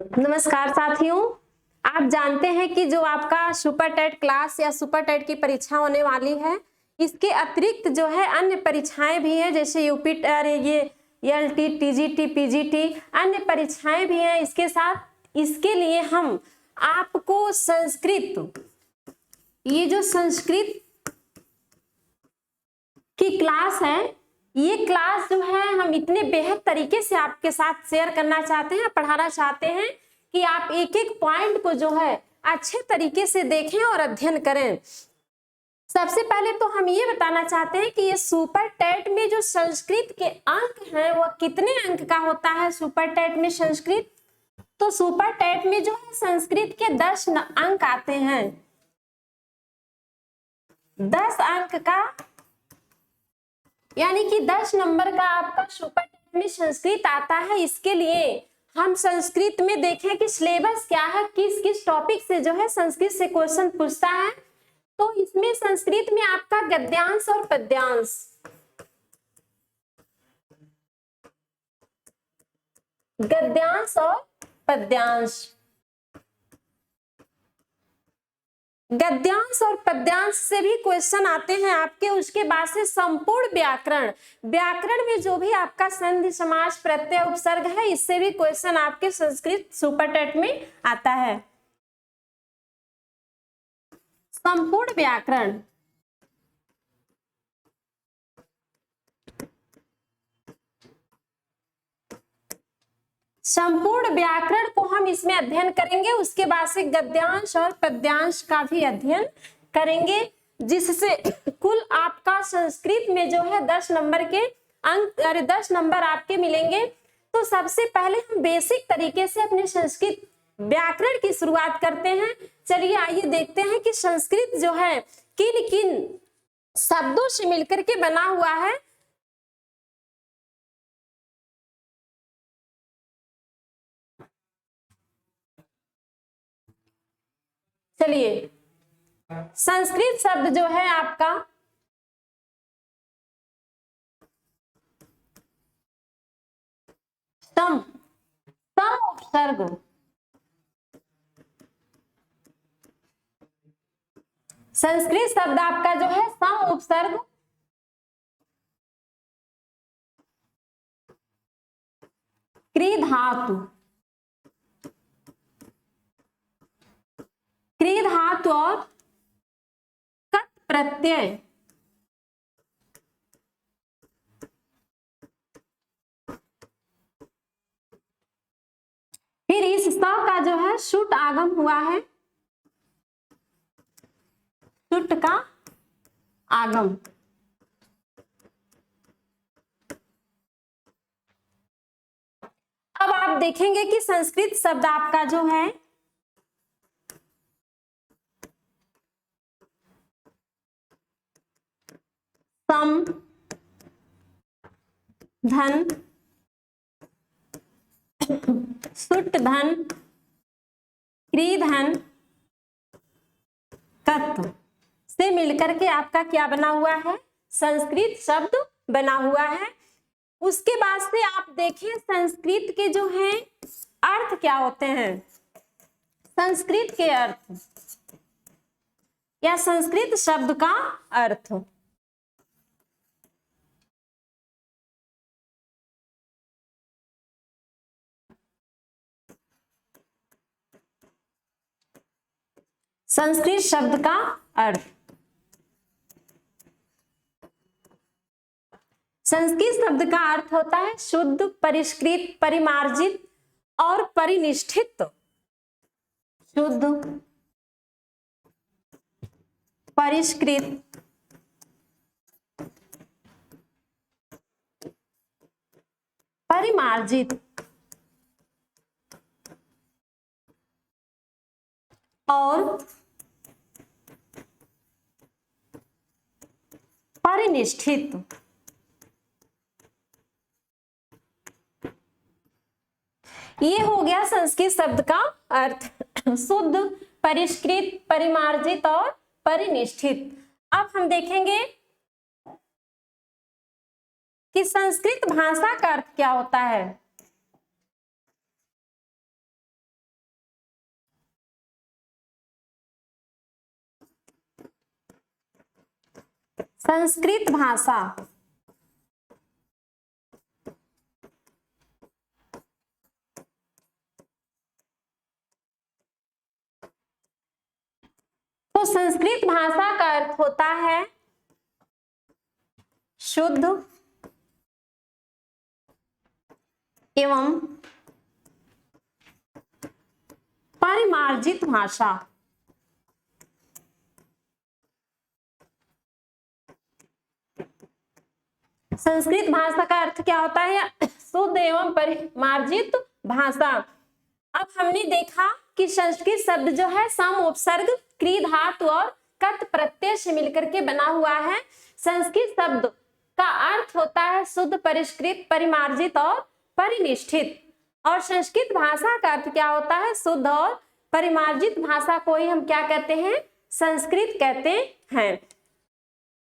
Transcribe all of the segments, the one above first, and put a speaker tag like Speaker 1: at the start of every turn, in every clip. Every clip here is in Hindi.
Speaker 1: नमस्कार साथियों, आप जानते हैं कि जो आपका सुपर टेट क्लास या सुपर टेट की परीक्षा होने वाली है, इसके अतिरिक्त जो है अन्य परीक्षाएं भी हैं, जैसे यूपी ये एलटी, टीजीटी, पीजीटी, अन्य परीक्षाएं भी हैं। इसके साथ इसके लिए हम आपको संस्कृत, ये जो संस्कृत की क्लास है, ये क्लास जो है हम इतने बेहद तरीके से आपके साथ शेयर करना चाहते हैं, पढ़ाना चाहते हैं कि आप एक एक पॉइंट को जो है अच्छे तरीके से देखें और अध्ययन करें। सबसे पहले तो हम ये बताना चाहते हैं कि ये सुपर टेट में जो संस्कृत के अंक हैं वो कितने अंक का होता है। सुपर टेट में संस्कृत, तो सुपर टेट में जो है संस्कृत के 10 अंक आते हैं। 10 अंक का यानी कि 10 नंबर का आपका सुपर टेट में संस्कृत आता है। इसके लिए हम संस्कृत में देखें कि सिलेबस क्या है, किस किस टॉपिक से जो है संस्कृत से क्वेश्चन पूछता है। तो इसमें संस्कृत में आपका गद्यांश और पद्यांश, गद्यांश और पद्यांश, गद्यांश और पद्यांश से भी क्वेश्चन आते हैं आपके। उसके बाद से संपूर्ण व्याकरण, व्याकरण में जो भी आपका संधि, समास, प्रत्यय, उपसर्ग है, इससे भी क्वेश्चन आपके संस्कृत सुपर टेट में आता है। संपूर्ण व्याकरण, संपूर्ण व्याकरण को हम इसमें अध्ययन करेंगे। उसके बाद से गद्यांश और पद्यांश का भी अध्ययन करेंगे, जिससे कुल आपका संस्कृत में जो है 10 नंबर के अंक, 10 नंबर आपके मिलेंगे। तो सबसे पहले हम बेसिक तरीके से अपने संस्कृत व्याकरण की शुरुआत करते हैं। चलिए आइए देखते हैं कि संस्कृत जो है किन किन शब्दों से मिलकर के बना हुआ है। चलिए, संस्कृत शब्द जो है आपका सम, सम उपसर्ग, संस्कृत शब्द आपका जो है सम उपसर्ग, क्री धातु, क्री धातु और कत प्रत्यय, फिर इस स का जो है शुट आगम हुआ है, शुट का आगम। अब आप देखेंगे कि संस्कृत शब्द आपका जो है सम, धन, सुट धन, क्री धन, कत से मिलकर के आपका क्या बना हुआ है, संस्कृत शब्द बना हुआ है। उसके बाद से आप देखिए संस्कृत के जो हैं अर्थ क्या होते हैं। संस्कृत के अर्थ या संस्कृत शब्द का अर्थ, संस्कृत शब्द का अर्थ, संस्कृत शब्द का अर्थ होता है शुद्ध, परिष्कृत, परिमार्जित और परिनिष्ठित। शुद्ध, परिष्कृत, परिमार्जित और परिनिष्ठित। ये हो गया संस्कृत शब्द का अर्थ, शुद्ध, परिष्कृत, परिमार्जित और परिनिष्ठित। अब हम देखेंगे कि संस्कृत भाषा का अर्थ क्या होता है। संस्कृत भाषा तो संस्कृत भाषा का अर्थ होता है शुद्ध एवं परिमार्जित भाषा। संस्कृत भाषा का अर्थ क्या होता है? शुद्ध एवं परिमार्जित भाषा। अब हमने देखा कि संस्कृत शब्द जो है सम उपसर्ग क्री धातु और कत प्रत्यय से मिलकर के बना हुआ है। संस्कृत शब्द का अर्थ होता है शुद्ध, परिष्कृत, परिमार्जित और परिनिष्ठित। और संस्कृत भाषा का अर्थ क्या होता है? शुद्ध और परिमार्जित भाषा को ही हम क्या कहते हैं? संस्कृत कहते हैं।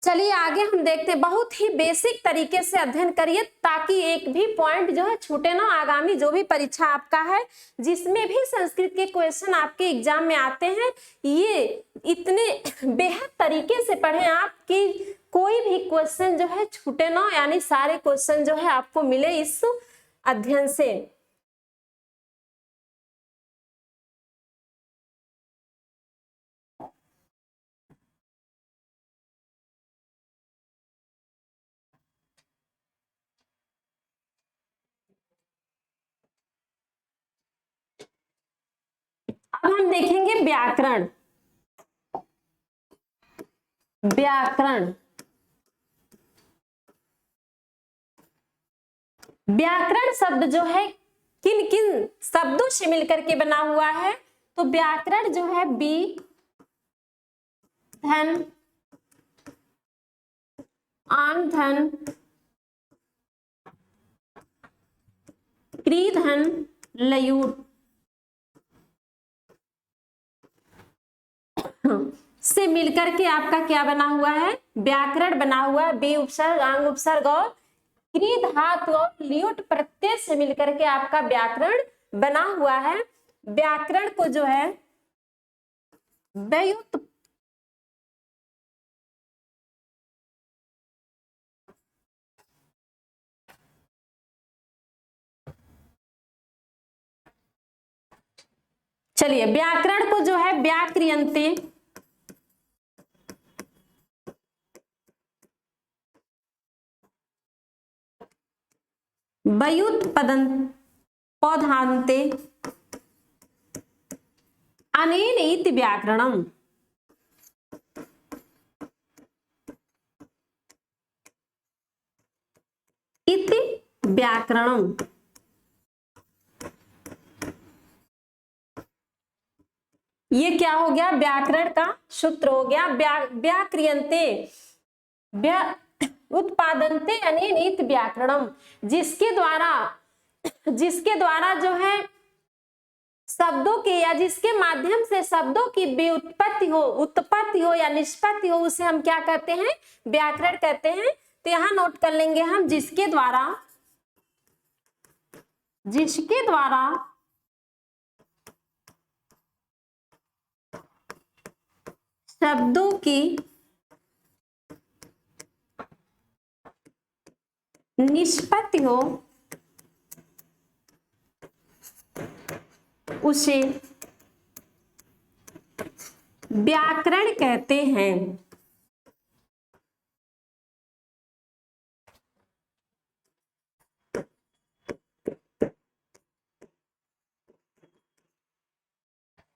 Speaker 1: चलिए आगे हम देखते हैं। बहुत ही बेसिक तरीके से अध्ययन करिए ताकि एक भी पॉइंट जो है छूटे ना। आगामी जो भी परीक्षा आपका है, जिसमें भी संस्कृत के क्वेश्चन आपके एग्जाम में आते हैं, ये इतने बेहद तरीके से पढ़ें आप कि कोई भी क्वेश्चन जो है छूटे ना, यानी सारे क्वेश्चन जो है आपको मिले इस अध्ययन से। अब हम देखेंगे व्याकरण। व्याकरण व्याकरण शब्द जो है किन किन शब्दों से मिलकर के बना हुआ है? तो व्याकरण जो है बी धन आन धन क्री धन लयूट से मिलकर के आपका क्या बना हुआ है? व्याकरण बना हुआ है। बी उपसर्ग, आंग उपसर्ग और क्री धातु और ल्यूट प्रत्यय से मिलकर के आपका व्याकरण बना हुआ है। व्याकरण को जो है व्युत चलिए व्याकरण को जो है व्याक्रियन्ते व्युत्पदन पौधान्ते अनेन इति व्याकरणम् इति व्याकरणम्। ये क्या हो गया? व्याकरण का सूत्र हो गया। व्याक्रियन्ते उत्पादनते अनेन इति व्याकरणम्, जिसके द्वारा जो है शब्दों के या जिसके माध्यम से शब्दों की व्युत्पत्ति हो या निष्पत्ति हो, उसे हम क्या कहते हैं? व्याकरण कहते हैं। तो यहां नोट कर लेंगे हम, जिसके द्वारा शब्दों की निष्पत्ति हो उसे व्याकरण कहते हैं।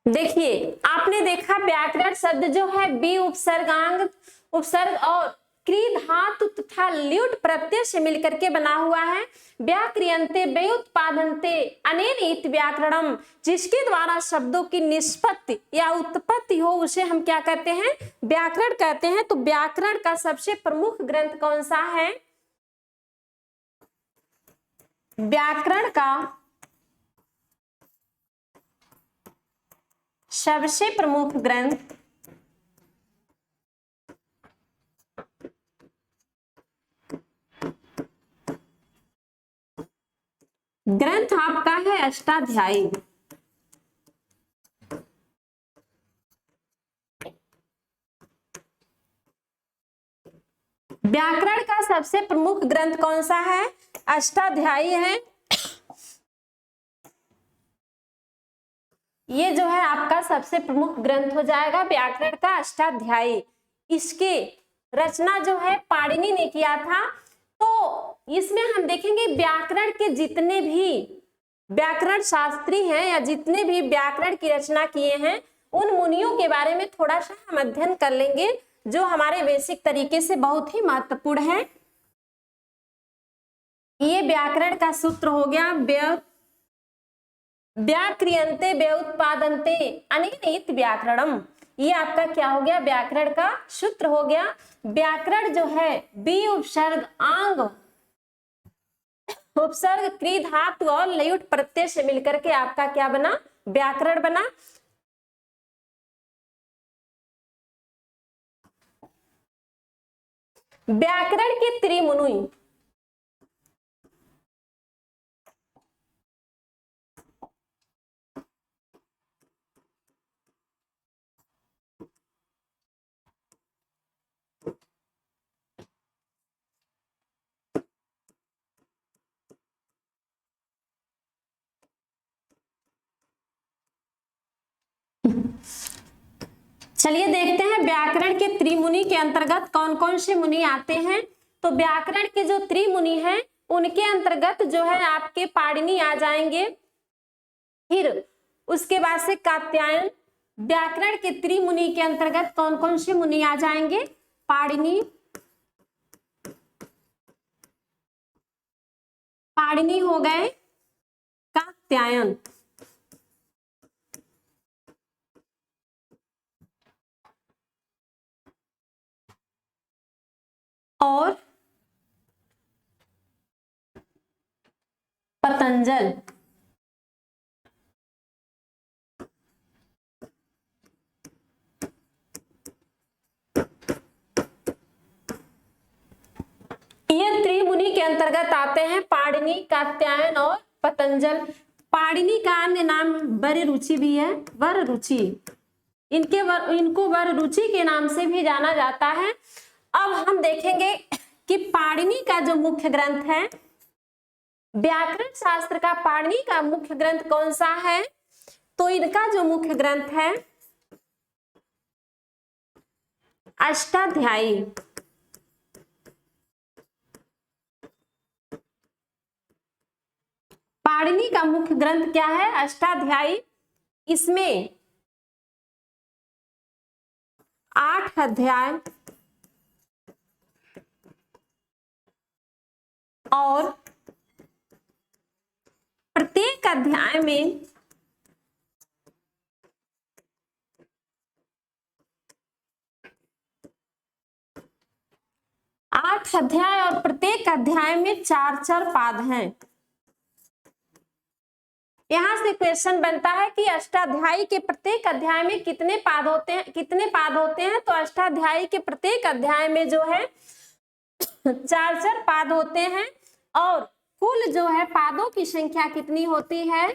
Speaker 1: देखिए आपने देखा व्याकरण शब्द जो है बी उपसर्ग, आंग उपसर्ग और क्री धातु तथा ल्यूट प्रत्यय से मिलकर के बना हुआ है। व्याक्रियन्ते व्युत्पादन्ते अनेन इति व्याकरणम्, जिसके द्वारा शब्दों की निष्पत्ति या उत्पत्ति हो उसे हम क्या कहते हैं? व्याकरण कहते हैं। तो व्याकरण का सबसे प्रमुख ग्रंथ कौन सा है? व्याकरण का सबसे प्रमुख ग्रंथ आपका है अष्टाध्यायी। व्याकरण का सबसे प्रमुख ग्रंथ कौन सा है? अष्टाध्यायी है। ये जो है आपका सबसे प्रमुख ग्रंथ हो जाएगा व्याकरण का अष्टाध्यायी। इसकी रचना जो है पाणिनि ने किया था। तो इसमें हम देखेंगे व्याकरण के जितने भी व्याकरण शास्त्री हैं या जितने भी व्याकरण की रचना किए हैं उन मुनियों के बारे में थोड़ा सा हम अध्ययन कर लेंगे, जो हमारे बेसिक तरीके से बहुत ही महत्वपूर्ण है। ये व्याकरण का सूत्र हो गया, व्याक्रियन्ते व्युत्पादन्ते अनेन व्याकरणम। ये आपका क्या हो गया? व्याकरण का सूत्र हो गया। व्याकरण जो है बी उपसर्ग आंग उपसर्ग क्री धातु और लयुट प्रत्यय से मिलकर के आपका क्या बना? व्याकरण बना। व्याकरण के त्रिमुनि चलिए देखते हैं व्याकरण के त्रिमुनि के अंतर्गत कौन कौन से मुनि आते हैं। तो व्याकरण के जो त्रिमुनि हैं उनके अंतर्गत जो है आपके पाणिनि आ जाएंगे, फिर उसके बाद से कात्यायन। व्याकरण के त्रिमुनि के अंतर्गत कौन कौन से मुनि आ जाएंगे? पाणिनि, पाणिनि हो गए, कात्यायन और पतंजल। ये त्रिमुनि के अंतर्गत आते हैं पाणिनि, कात्यायन और पतंजल। पाणिनि का अन्य नाम वररुचि भी है, वररुचि। इनको वररुचि के नाम से भी जाना जाता है। अब हम देखेंगे कि पाणिनि का जो मुख्य ग्रंथ है, व्याकरण शास्त्र का पाणिनि का मुख्य ग्रंथ कौन सा है? तो इनका जो मुख्य ग्रंथ है अष्टाध्यायी। पाणिनि का मुख्य ग्रंथ क्या है? अष्टाध्यायी। इसमें 8 अध्याय और प्रत्येक अध्याय में 8 अध्याय और प्रत्येक अध्याय में 4 पाद हैं। यहां से क्वेश्चन बनता है कि अष्टाध्यायी के प्रत्येक अध्याय में कितने पाद होते हैं? कितने पाद होते हैं? तो अष्टाध्यायी के प्रत्येक अध्याय में जो है 4 पाद होते हैं और कुल जो है पादों की संख्या कितनी होती है?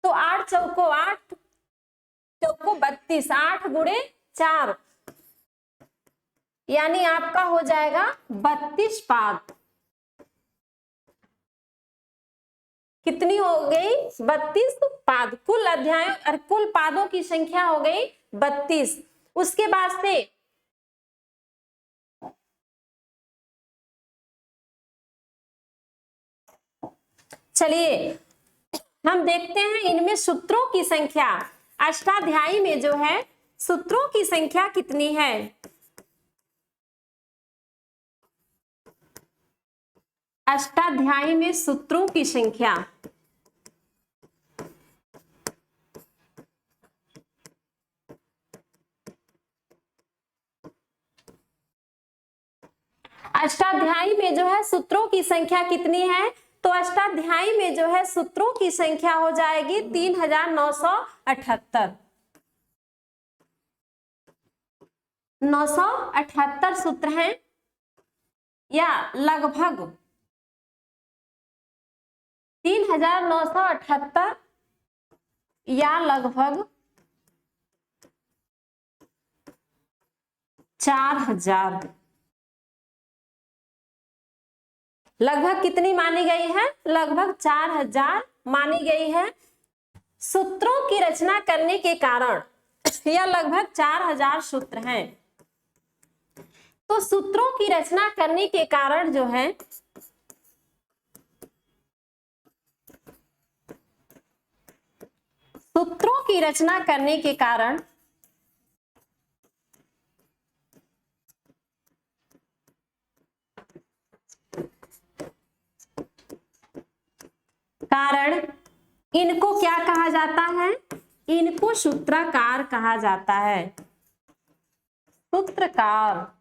Speaker 1: तो 8 चौको 8 चौको 32, 8 गुणे 4 यानी आपका हो जाएगा 32 पाद। कितनी हो गई? 32 पाद। कुल अध्याय और कुल पादों की संख्या हो गई 32। उसके बाद से चलिए हम देखते हैं इनमें सूत्रों की संख्या। अष्टाध्यायी में जो है सूत्रों की संख्या कितनी है? अष्टाध्यायी में सूत्रों की संख्या अष्टाध्यायी में जो है सूत्रों की संख्या कितनी है? तो अष्टाध्यायी में जो है सूत्रों की संख्या हो जाएगी 3978। 978 सूत्र हैं या लगभग 3978 या लगभग 4000 लगभग कितनी मानी गई है? लगभग 4000 मानी गई है। सूत्रों की रचना करने के कारण यह लगभग 4000 सूत्र हैं। तो सूत्रों की रचना करने के कारण जो है सूत्रों की रचना करने के कारण इनको क्या कहा जाता है? इनको सूत्रकार कहा जाता है। सूत्रकार।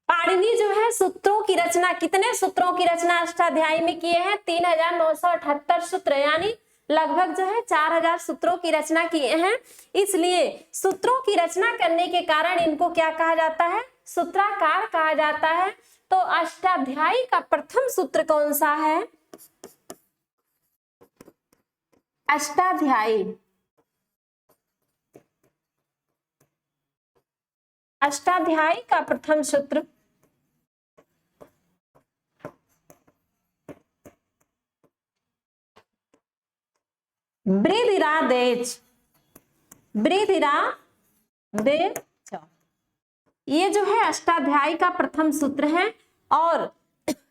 Speaker 1: पाणिनि जो है सूत्रों की रचना, कितने सूत्रों की रचना अष्टाध्यायी में किए हैं? 3978 सूत्र, यानी लगभग जो है 4000 सूत्रों की रचना किए हैं। इसलिए सूत्रों की रचना करने के कारण इनको क्या कहा जाता है? सूत्रकार कहा जाता है। तो अष्टाध्यायी का प्रथम सूत्र कौन सा है? अष्टाध्यायी। अष्टाध्यायी का प्रथम सूत्र बृहदिरादेच। बृहदिरादेच, ये जो है अष्टाध्यायी का प्रथम सूत्र है। और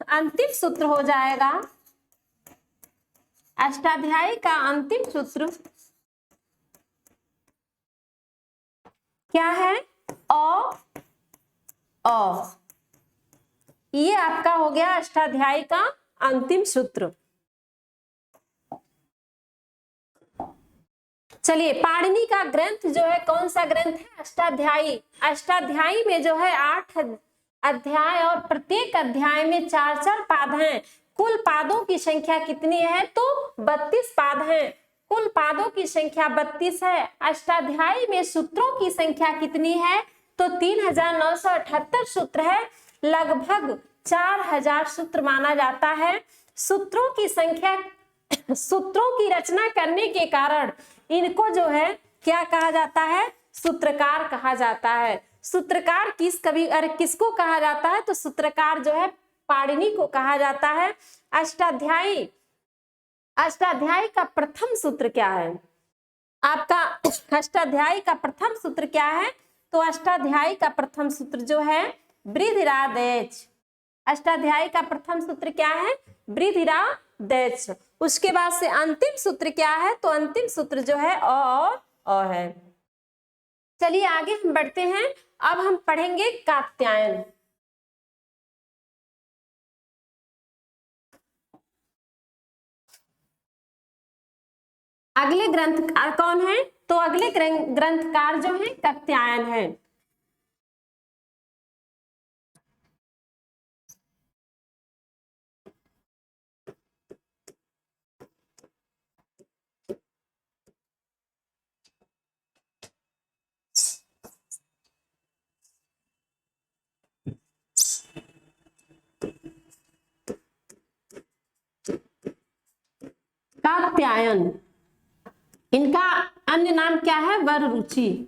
Speaker 1: अंतिम सूत्र हो जाएगा अष्टाध्यायी का अंतिम सूत्र क्या है? अ। ये आपका हो गया अष्टाध्यायी का अंतिम सूत्र। चलिए, पाणिनि का ग्रंथ जो है कौन सा ग्रंथ है? अष्टाध्यायी। अष्टाध्यायी में जो है 8 अध्याय और प्रत्येक अध्याय में 4-4 पाद हैं। कुल पादों की संख्या कितनी है? तो 32 पाद हैं। कुल पादों की संख्या 32 है। अष्टाध्यायी में सूत्रों की संख्या कितनी है? तो 3978 सूत्र है। लगभग 4000 सूत्र माना जाता है। सूत्रों की संख्या, सूत्रों की रचना करने के कारण इनको जो है क्या कहा जाता है? सूत्रकार कहा जाता है। सूत्रकार किसको कहा जाता है? तो सूत्रकार जो है पाणिनि को कहा जाता है। अष्टाध्यायी का प्रथम सूत्र क्या है? आपका अष्टाध्यायी का प्रथम सूत्र क्या है? तो अष्टाध्यायी का प्रथम सूत्र जो है बृहदिरादेच। अष्टाध्यायी का प्रथम सूत्र क्या है? बृहदिरादेच। उसके बाद से अंतिम सूत्र क्या है? तो अंतिम सूत्र जो है अ है। चलिए आगे हम बढ़ते हैं। अब हम पढ़ेंगे कात्यायन। अगले ग्रंथकार कौन है? तो अगले ग्रंथकार जो है कात्यायन है। कात्यायन, इनका अन्य नाम क्या है? वररुचि।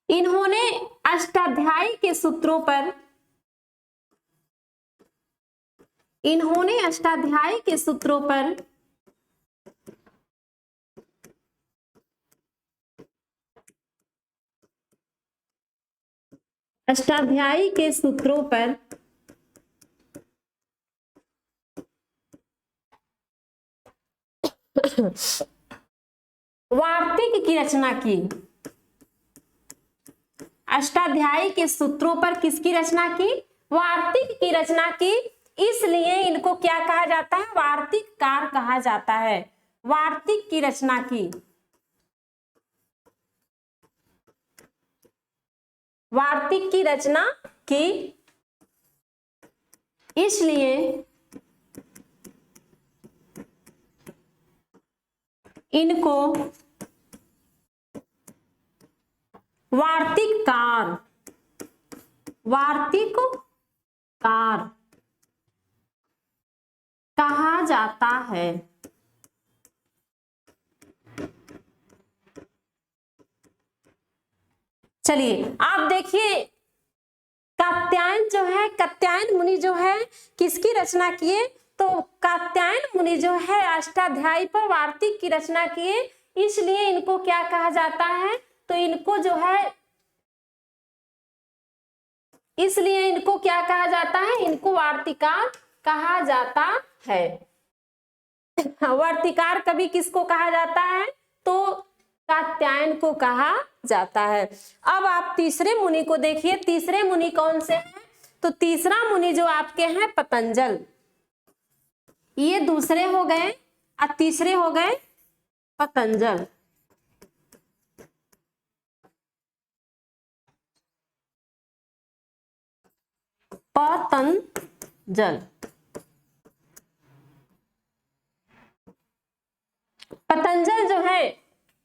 Speaker 1: इन्होंने अष्टाध्यायी के सूत्रों पर अष्टाध्यायी के सूत्रों पर वार्तिक की रचना की। अष्टाध्यायी के सूत्रों पर किसकी रचना की? वार्तिक की रचना की। इसलिए इनको क्या कहा जाता है? वार्तिककार कहा जाता है। वार्तिक की रचना की। वार्तिक की रचना की, इसलिए इनको वार्तिककार कहा जाता है। चलिए आप देखिए, कात्यायन जो है, कात्यायन मुनि जो है किसकी रचना किए? तो कात्यायन मुनि जो है अष्टाध्यायी पर वार्तिक की रचना किए, इसलिए इनको क्या कहा जाता है? तो इनको जो है, इसलिए इनको क्या कहा जाता है? इनको वार्तिकार कहा जाता है। वार्तिकार कवि किसको कहा जाता है? तो कात्यायन को कहा जाता है। अब आप तीसरे मुनि को देखिए, तीसरे मुनि कौन से हैं? तो तीसरा मुनि जो आपके हैं पतंजल, ये दूसरे हो गए और तीसरे हो गए पतंजल। पतंजल, पतंजल जो है,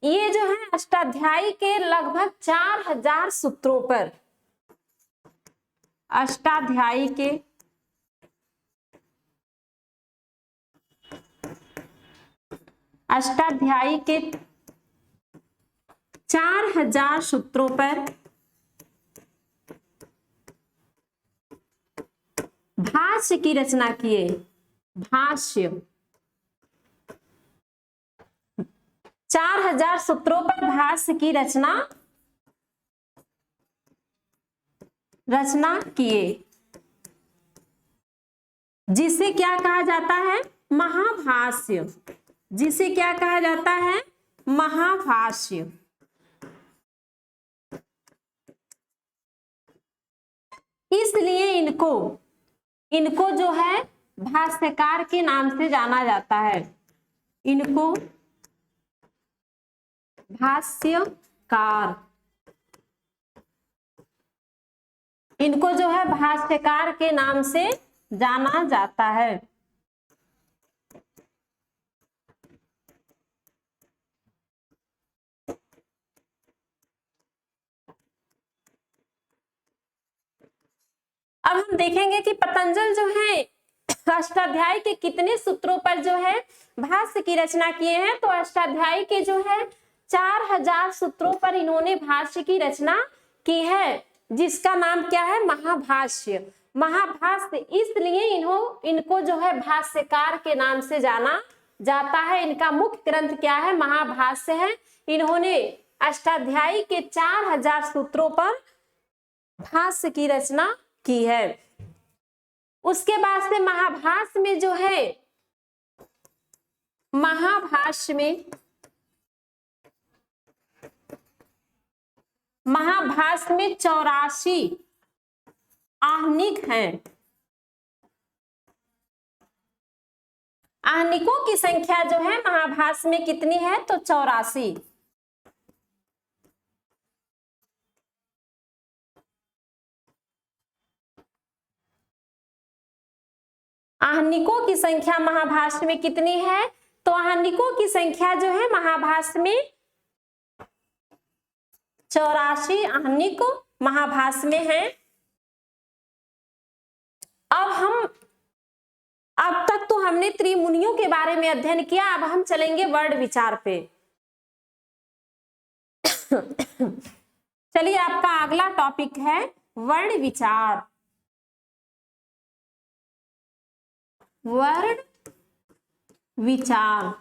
Speaker 1: ये जो है अष्टाध्यायी के लगभग 4000 सूत्रों पर, अष्टाध्यायी के अष्टाध्यायी के 4000 सूत्रों पर भाष्य की रचना किए। भाष्य 4000 सूत्रों पर भाष्य की रचना किए, जिसे क्या कहा जाता है? महाभाष्य। जिसे क्या कहा जाता है? महाभाष्य। इसलिए इनको जो है भाष्यकार के नाम से जाना जाता है। इनको भाष्यकार, इनको जो है भाष्यकार के नाम से जाना जाता है। अब हम देखेंगे कि पतंजल जो है अष्टाध्यायी के कितने सूत्रों पर जो है भाष्य की रचना किए हैं। तो अष्टाध्यायी के जो है 4000 सूत्रों पर इन्होंने भाष्य की रचना की है, जिसका नाम क्या है? महाभाष्य। महाभाष्य, इसलिए इनको जो है भाष्यकार के नाम से जाना जाता है। इनका मुख्य ग्रंथ क्या है? महाभाष्य है। इन्होंने अष्टाध्यायी के 4000 सूत्रों पर भाष्य की रचना की है। उसके बाद से महाभाष्य में जो है, महाभाष्य में महाभाष्य में 84 आहनिक हैं। आहनिकों की संख्या जो है महाभाष्य में कितनी है? तो 84। आहनिकों की संख्या महाभाष्य में कितनी है? तो आहनिकों की संख्या जो है महाभाष्य में 84 आहनिक महाभाष्य में है। अब तक तो हमने त्रिमुनियों के बारे में अध्ययन किया, अब हम चलेंगे वर्ण विचार पे। चलिए, आपका अगला टॉपिक है वर्ण विचार। वर्ण विचार,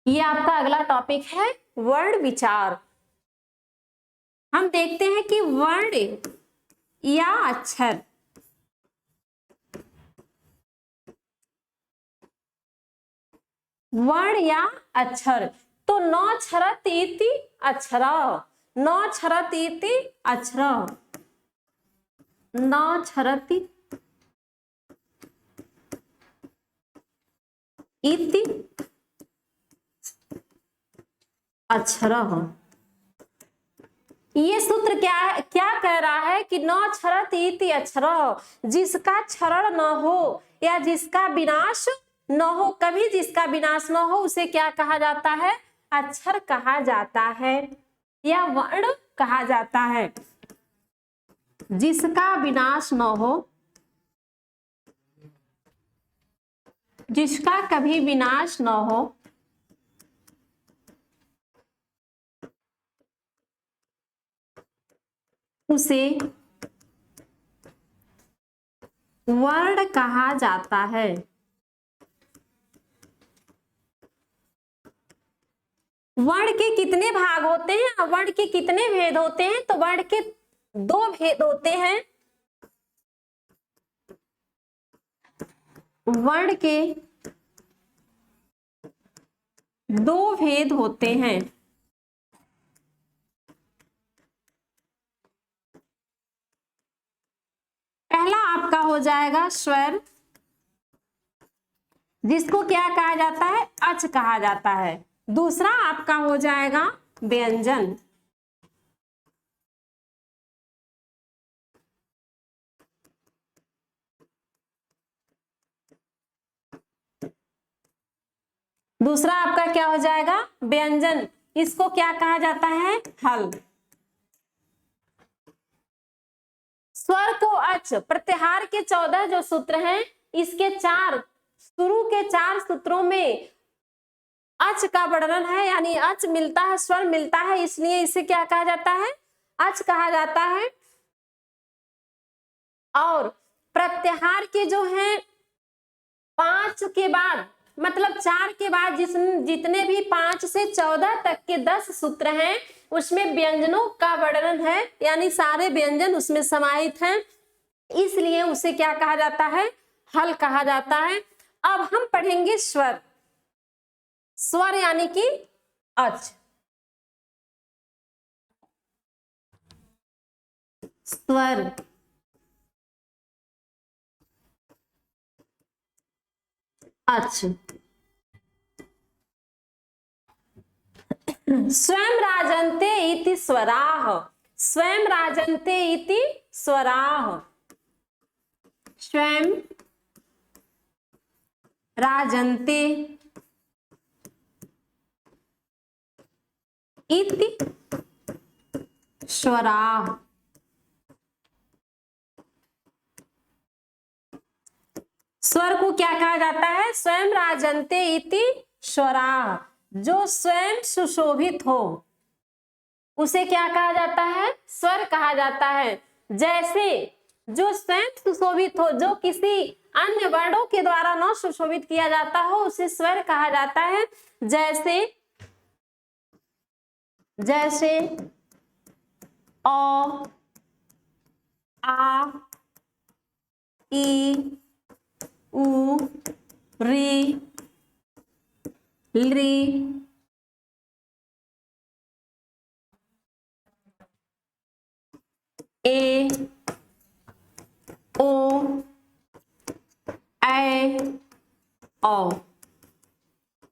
Speaker 1: ये आपका अगला टॉपिक है वर्ण विचार। हम देखते हैं कि वर्ण या अक्षर, वर्ण या अक्षर, तो नौ छरत इति अक्षर, नौ छरत इति अक्षर, नौ छरत इति अक्षर। ये सूत्र क्या कह रहा है कि नौ छरत इति अक्षर, जिसका क्षरण न हो या जिसका विनाश न हो, कभी जिसका विनाश न हो, उसे क्या कहा जाता है? अक्षर कहा जाता है या वर्ण कहा जाता है। जिसका विनाश न हो, जिसका कभी विनाश न हो, उसे वर्ण कहा जाता है। वर्ण के कितने भाग होते हैं, वर्ण के कितने भेद होते हैं? तो वर्ण के दो भेद होते हैं। वर्ण के दो भेद होते हैं। पहला आपका हो जाएगा स्वर, जिसको क्या कहा जाता है? अच कहा जाता है। दूसरा आपका हो जाएगा व्यंजन। दूसरा आपका क्या हो जाएगा? व्यंजन। इसको क्या कहा जाता है? हल। स्वर को अच, प्रत्याहार के 14 जो सूत्र हैं, इसके शुरू के 4 सूत्रों में अच का वर्णन है, यानी अच मिलता है, स्वर मिलता है, इसलिए इसे क्या कहा जाता है? अच कहा जाता है। और प्रत्याहार के जो है 5 के बाद, मतलब 4 के बाद जितने भी 5 से 14 तक के 10 सूत्र हैं, उसमें व्यंजनों का वर्णन है, यानी सारे व्यंजन उसमें समाहित हैं, इसलिए उसे क्या कहा जाता है? हल कहा जाता है। अब हम पढ़ेंगे स्वर। स्वर यानी कि अच। स्वर, अच। स्वयं राजन्ते इति स्वराः, स्वयं राजन्ते इति स्वराः, स्वयं राजन्ते इति स्वराः। स्वर को क्या कहा जाता है? स्वयं राजन्ते इति स्वराः। जो स्वयं सुशोभित हो उसे क्या कहा जाता है? स्वर कहा जाता है। जैसे जो स्वयं सुशोभित हो, जो किसी अन्य वर्णों के द्वारा न सुशोभित किया जाता हो, उसे स्वर कहा जाता है। जैसे जैसे अ, आ, ई, उ, री, ली, ए, ओ, ऐ, औ।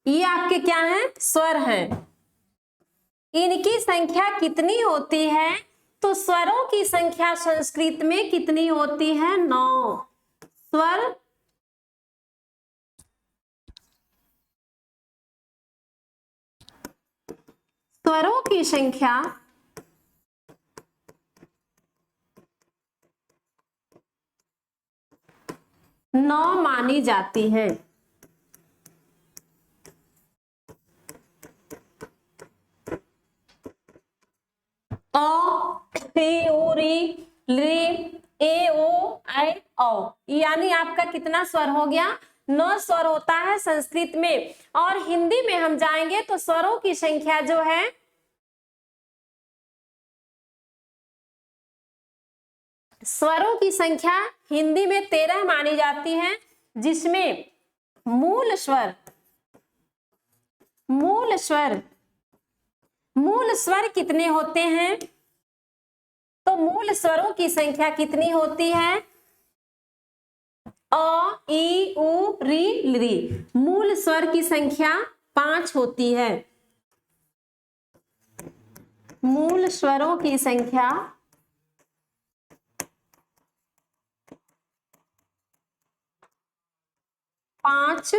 Speaker 1: ये आपके क्या हैं? स्वर हैं। इनकी संख्या कितनी होती है? तो स्वरों की संख्या संस्कृत में कितनी होती है? 9 स्वर। स्वरों की संख्या 9 मानी जाती है। अ, ए, ओ, री, ली, ए, ओ, ऐ, औ। यानी आपका कितना स्वर हो गया? 9 स्वर होता है संस्कृत में। और हिंदी में हम जाएंगे तो स्वरों की संख्या जो है स्वरों की संख्या हिंदी में 13 मानी जाती है, जिसमें मूल स्वर मूल स्वर कितने होते हैं? तो मूल स्वरों की संख्या कितनी होती है? अ, ई, उ, री। मूल स्वर की संख्या 5 होती है। मूल स्वरों की संख्या 5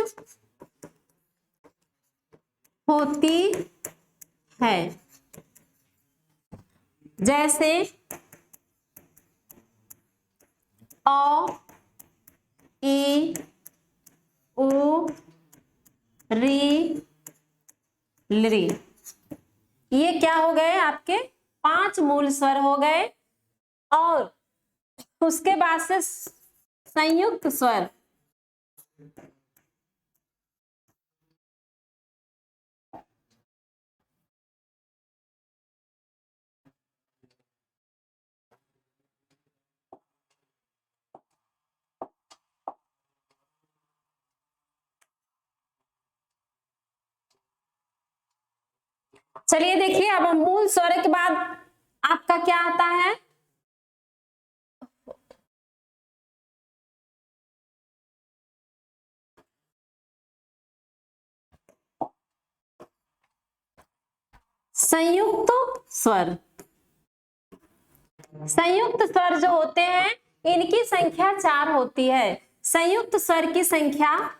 Speaker 1: होती है। जैसे औ, ई, उ, री, लृ। ये क्या हो गए आपके 5 मूल स्वर हो गए। और उसके बाद से संयुक्त स्वर, चलिए देखिए अब मूल स्वर के बाद आपका क्या आता है, संयुक्त स्वर। संयुक्त स्वर जो होते हैं इनकी संख्या 4 होती है। संयुक्त स्वर की संख्या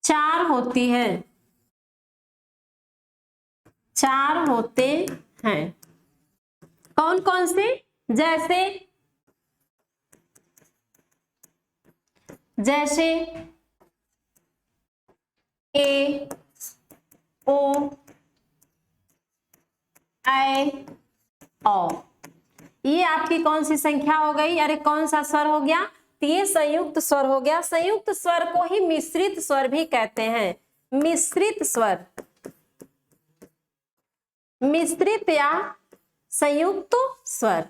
Speaker 1: 4 होती है। 4 होते हैं। कौन कौन से? जैसे जैसे ए, ओ, ऐ, औ। ये आपकी कौन सी संख्या हो गई? अरे कौन सा स्वर हो गया? तो ये संयुक्त स्वर हो गया। संयुक्त स्वर को ही मिश्रित स्वर भी कहते हैं। मिश्रित स्वर, मिश्रित या संयुक्त स्वर,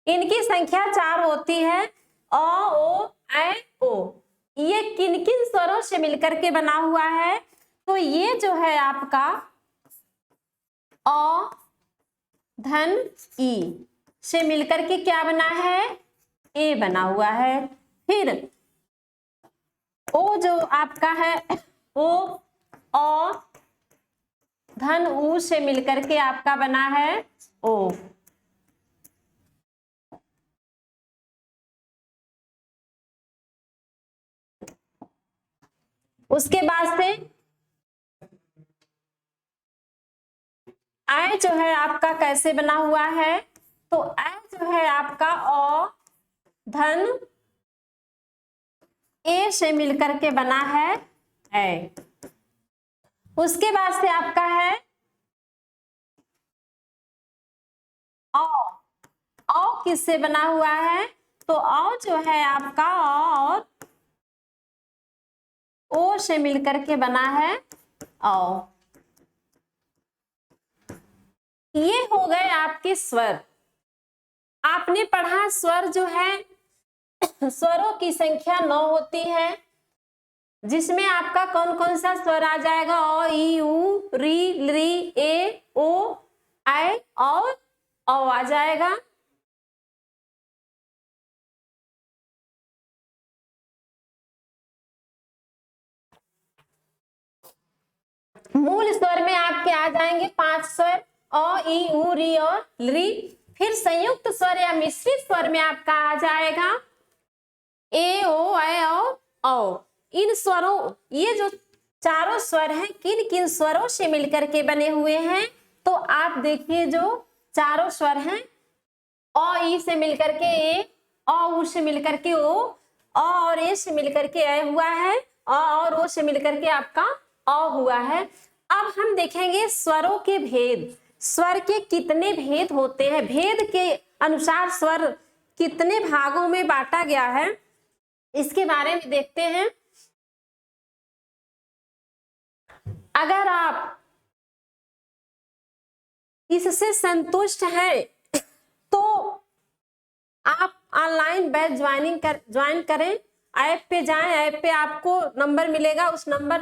Speaker 1: इनकी संख्या 4 होती है। अ, ओ, ऐ, ओ। ये किन किन स्वरों से मिलकर के बना हुआ है? तो ये जो है आपका अ, धन ई से मिलकर के क्या बना है? ए बना हुआ है। फिर ओ जो आपका है ओ, अ, धन ऊ से मिलकर के आपका बना है ओ। उसके बाद से ऐ जो है आपका कैसे बना हुआ है? तो ऐ जो है आपका अ, धन ए से मिलकर के बना है ऐ। उसके बाद से आपका है औ। औ किससे बना हुआ है? तो औ जो है आपका अ और ओ से मिलकर के बना है औ। ये हो गए आपके स्वर। आपने पढ़ा स्वर जो है स्वरों की संख्या 9 होती है, जिसमें आपका कौन कौन सा स्वर आ जाएगा? अ, ई, उ, री, लृ, ए, ओ, ऐ और औ आ जाएगा। मूल स्वर में आपके आ जाएंगे 5 स्वर, अ, ई, उ, री और लृ। फिर संयुक्त स्वर या मिश्रित स्वर में आपका आ जाएगा ए, ओ, ऐ और औ। इन स्वरों, ये जो चारों स्वर हैं किन किन स्वरों से मिलकर के बने हुए हैं? तो आप देखिए जो चारों स्वर हैं, अ, ई से मिलकर के ए, अ, उ से मिलकर के ओ, अ और ए से मिलकर के ऐ हुआ है, अ और ओ से मिलकर के आपका अ हुआ है। अब हम देखेंगे स्वरों के भेद। स्वर के कितने भेद होते हैं? भेद के अनुसार स्वर कितने भागों में बांटा गया है, इसके बारे में देखते हैं। अगर आप इससे संतुष्ट हैं तो आप ऑनलाइन बैच ज्वाइन करें। ऐप पे जाएं, ऐप पे आपको नंबर मिलेगा, उस नंबर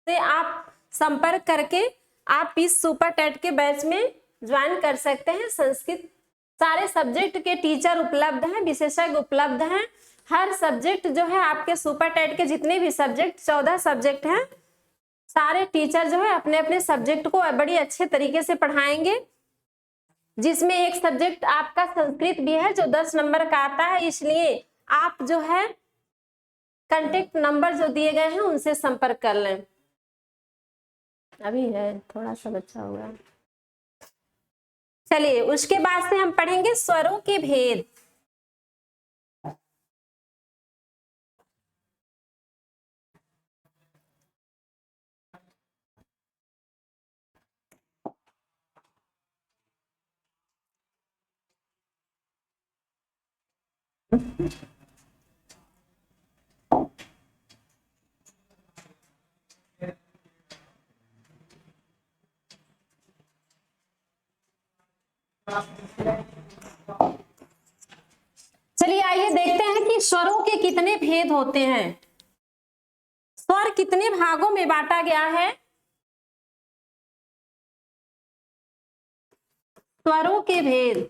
Speaker 1: से आप संपर्क करके आप इस सुपर टेट के बैच में ज्वाइन कर सकते हैं। संस्कृत सारे सब्जेक्ट के टीचर उपलब्ध हैं, विशेषज्ञ उपलब्ध हैं। हर सब्जेक्ट जो है आपके सुपर टेट के जितने भी सब्जेक्ट 14 सब्जेक्ट हैं, सारे टीचर जो है अपने अपने सब्जेक्ट को बड़ी अच्छे तरीके से पढ़ाएंगे, जिसमें एक सब्जेक्ट आपका संस्कृत भी है जो 10 नंबर का आता है। इसलिए आप जो है कांटेक्ट नंबर जो दिए गए हैं उनसे संपर्क कर लें। अभी है, थोड़ा सा बचा हुआ है। चलिए उसके बाद से हम पढ़ेंगे स्वरों के भेद। चलिए आइए देखते हैं कि स्वरों के कितने भेद होते हैं, स्वर कितने भागों में बांटा गया है। स्वरों के भेद,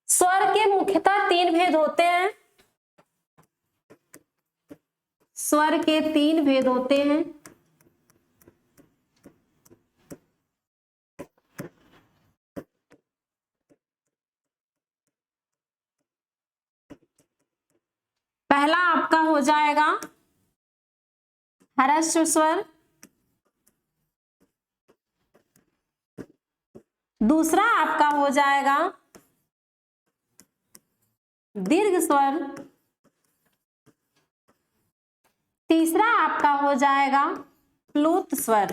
Speaker 1: स्वर के मुख्यतः 3 भेद होते हैं। स्वर के 3 भेद होते हैं। पहला आपका हो जाएगा ह्रस्व स्वर, दूसरा आपका हो जाएगा दीर्घ स्वर, तीसरा आपका हो जाएगा प्लुत स्वर।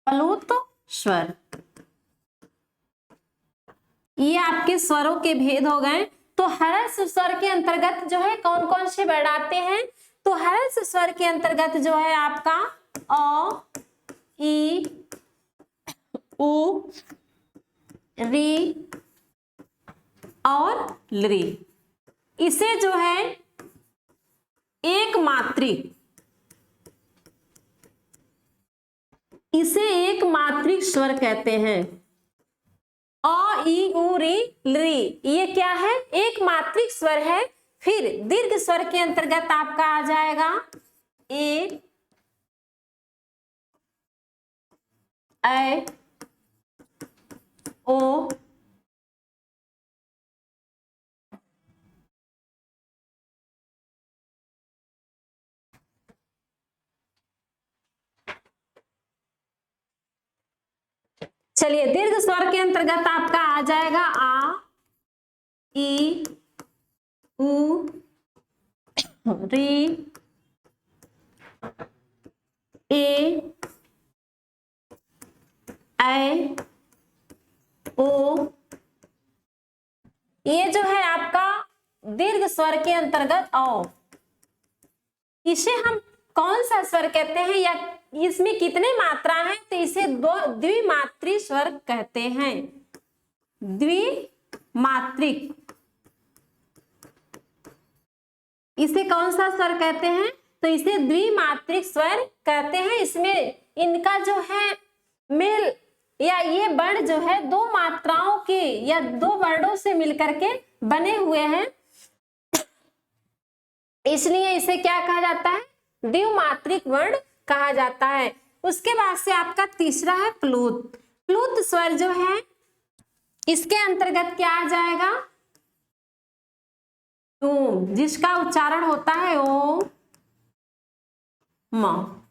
Speaker 1: प्लुत स्वर, ये आपके स्वरों के भेद हो गए। तो ह्रस्व स्वर के अंतर्गत जो है कौन कौन से वर्ण आते हैं, तो ह्रस्व स्वर के अंतर्गत जो है आपका अ, ई, उ, री और लृ। इसे जो है एक मात्रिक, इसे एक मात्रिक स्वर कहते हैं। अ, ई, उ, री, लृ, ये क्या है, एक मात्रिक स्वर है। फिर दीर्घ स्वर के अंतर्गत आपका आ जाएगा ए, ऐ, ओ, चलिए दीर्घ स्वर के अंतर्गत आपका आ जाएगा आ, ई, उ, री, ए, ऐ, ओ। ये जो है आपका दीर्घ स्वर के अंतर्गत औ। इसे हम कौन सा स्वर कहते हैं या इसमें कितने मात्रा है, तो इसे द्विमात्री स्वर कहते हैं। द्विमात्रिक, इसे कौन सा स्वर कहते हैं, तो इसे द्विमात्रिक स्वर कहते हैं। इसमें इनका जो है मेल या ये वर्ण जो है 2 मात्राओं के या 2 वर्णों से मिलकर के बने हुए हैं, इसलिए इसे क्या कहा जाता है, द्विमात्रिक वर्ण कहा जाता है। उसके बाद से आपका तीसरा है प्लुत। प्लुत स्वर जो है इसके अंतर्गत क्या आ जाएगा, ओम, जिसका उच्चारण होता है ओम, म।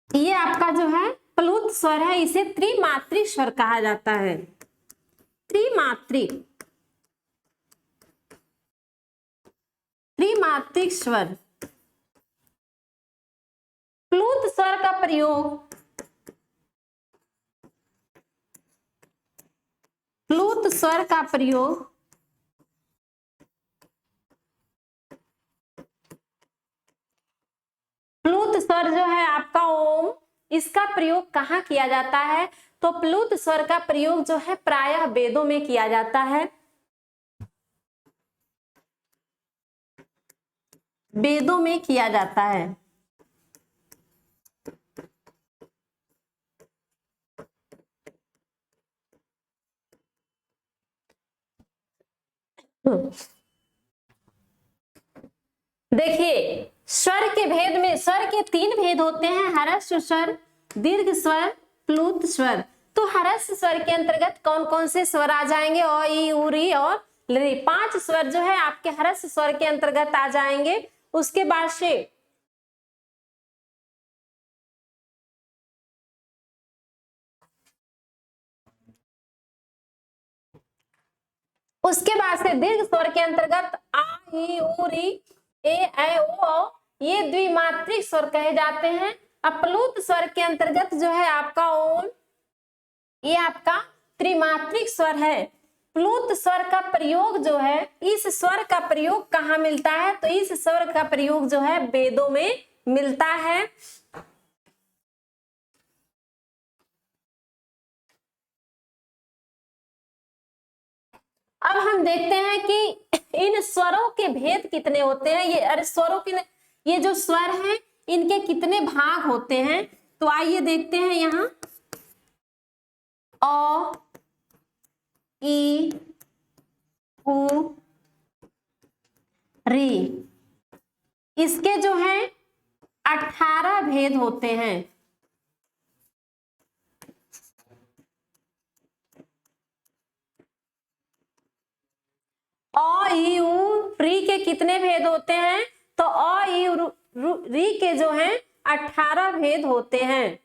Speaker 1: ये आपका जो है प्लुत स्वर है, इसे त्रिमात्रिक स्वर कहा जाता है। त्रिमात्रिक, त्रिमात्रिक स्वर। प्लुत स्वर का प्रयोग, प्लुत स्वर का प्रयोग प्लुत स्वर जो है आपका ओम, इसका प्रयोग कहाँ किया जाता है, तो प्लुत स्वर का प्रयोग जो है प्रायः वेदों में किया जाता है। वेदों में किया जाता है। देखिए स्वर के भेद में, स्वर के 3 भेद होते हैं, ह्रस्व स्वर, दीर्घ स्वर, प्लुत स्वर। तो ह्रस्व स्वर के अंतर्गत कौन कौन से स्वर आ जाएंगे? अ, ई, उ, री और ली। 5 स्वर जो है आपके ह्रस्व स्वर के अंतर्गत आ जाएंगे। उसके बाद से दीर्घ स्वर के अंतर्गत आ, ई, उ, री, ए, ऐ, ओ, ये द्विमात्रिक स्वर कहे जाते हैं। अपलुत स्वर के अंतर्गत जो है आपका ओम, ये आपका त्रिमात्रिक स्वर है। प्लुत स्वर का प्रयोग जो है, इस स्वर का प्रयोग कहाँ मिलता है? तो इस स्वर का प्रयोग जो है वेदों में मिलता है। अब हम देखते हैं कि इन स्वरों के भेद कितने होते हैं। ये अरे स्वरों के, ये जो स्वर हैं इनके कितने भाग होते हैं? तो आइए देखते हैं। यहाँ अ, ई, उ, री, इसके जो है 18 भेद होते हैं। अ, ई, उ, री के कितने भेद होते हैं? तो अ, ई, री के जो हैं 18 भेद होते हैं।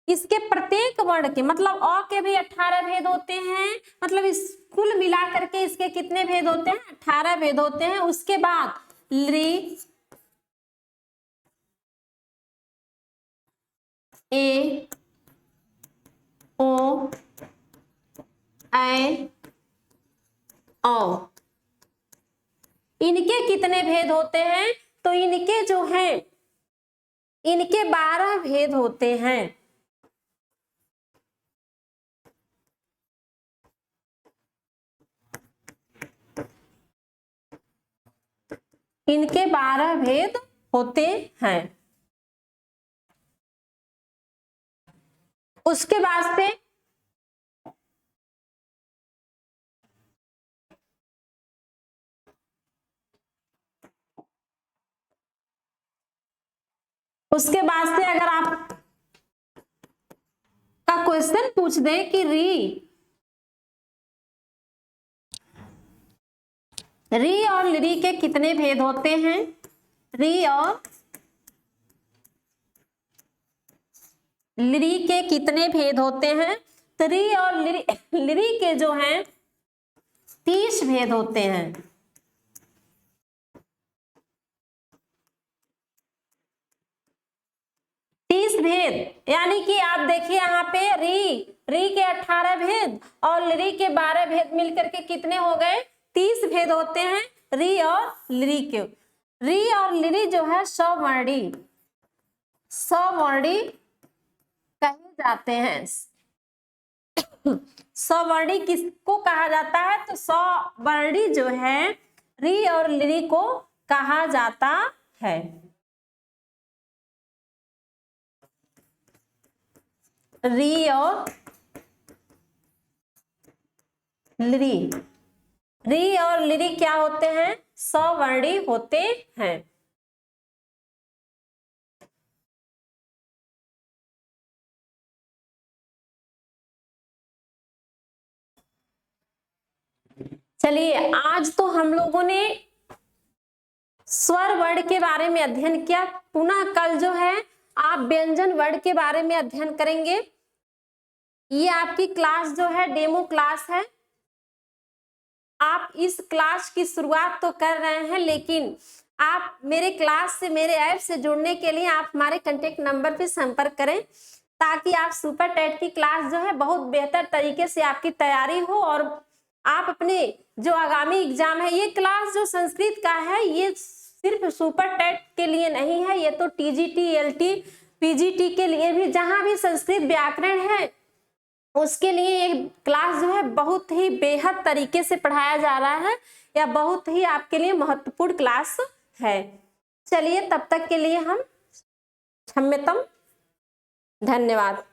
Speaker 1: इसके प्रत्येक वर्ण के मतलब अ के भी 18 भेद होते हैं। मतलब इस कुल मिलाकर के इसके कितने भेद होते हैं? 18 भेद होते हैं। उसके बाद ली, ए, ओ, ऐ, औ, इनके कितने भेद होते हैं? तो इनके जो हैं, इनके 12 भेद होते हैं। इनके 12 भेद होते हैं। उसके बाद से अगर आप का क्वेश्चन पूछ दे कि री और ली के कितने भेद होते हैं? री और ली के कितने भेद होते हैं? तो री और ली के जो हैं 30 भेद होते हैं। 30 भेद, यानी कि आप देखिए यहाँ पे री के 18 भेद और ली के 12 भेद मिलकर के कितने हो गए? 30 भेद होते हैं री और ली के। री और ली जो है सवर्णी कहे जाते हैं। सवर्णी किसको कहा जाता है? तो सवर्णी जो है री और ली को कहा जाता है। री और ली क्या होते हैं? सवर्णी होते हैं। चलिए, आज तो हम लोगों ने स्वर वर्ण के बारे में अध्ययन किया। पुनः कल जो है आप व्यंजन वर्ण के बारे में अध्ययन करेंगे। ये आपकी क्लास जो है डेमो क्लास है। आप इस क्लास की शुरुआत तो कर रहे हैं, लेकिन आप मेरे क्लास से, मेरे ऐप से जुड़ने के लिए आप हमारे कांटेक्ट नंबर पे संपर्क करें, ताकि आप सुपर टेट की क्लास जो है बहुत बेहतर तरीके से आपकी तैयारी हो और आप अपने जो आगामी एग्जाम है, ये क्लास जो संस्कृत का है ये सिर्फ सुपर टेट के लिए नहीं है, ये तो टीजीटी, एलटी, पीजीटी के लिए भी, जहां भी संस्कृत व्याकरण है उसके लिए ये क्लास जो है बहुत ही बेहद तरीके से पढ़ाया जा रहा है, या बहुत ही आपके लिए महत्वपूर्ण क्लास है। चलिए, तब तक के लिए हम क्षम्यतम, धन्यवाद।